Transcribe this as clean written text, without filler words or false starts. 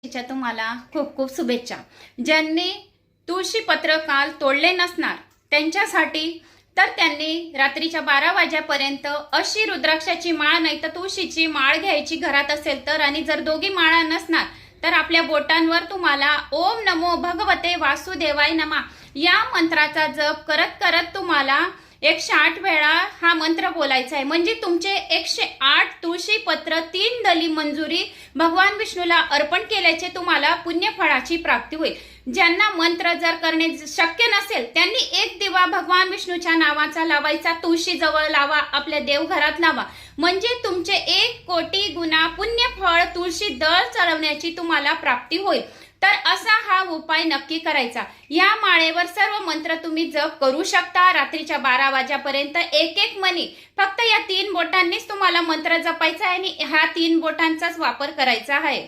तुम्हाला खूप खूप शुभेच्छा। ज्यांनी तुळशी पत्र काल तोडले नसणार त्यांच्यासाठी तर त्यांनी रात्रीच्या 12 वाजेपर्यंत अशी रुद्राक्षाची माळ नाही तर तुळशीची माळ घ्यायची घरात असेल तर, आणि जर दोघी माळा नसणार तर आपल्या बोटांवर तुम्हाला ओम नमो भगवते वासुदेवाय नमः या मंत्राचा जप करत करत तुम्हाला 108 वेळा हा मंत्र बोलायचा आहे। म्हणजे तुमचे 108 तुळशी पत्र 3 दली मंजुरी भगवान विष्णूला अर्पण केल्याचे तुम्हाला पुण्यफळाची प्राप्ती होईल। ज्यांना मंत्र जर करणे शक्य नसेल त्यांनी एक दिवा भगवान विष्णूच्या नावाचा लावायचा, तुळशी जवळ लावा, आपल्या देवघरात लावा, म्हणजे तुमचे 1 कोटी गुणा पुण्यफळ तुळशी दळ चढवण्याची तुम्हाला प्राप्ती होईल। तर असा हा उपाय नक्की करायचा। या माळेवर सर्व मंत्र तुम्ही जप करू शकता रात्रीच्या 12 वाजेपर्यंत एक एक मनी। फक्त या 3 बोटांनीच तुम्हाला मंत्र जपायचा आहे आणि ह्या 3 बोटांचाच वापर करायचा आहे।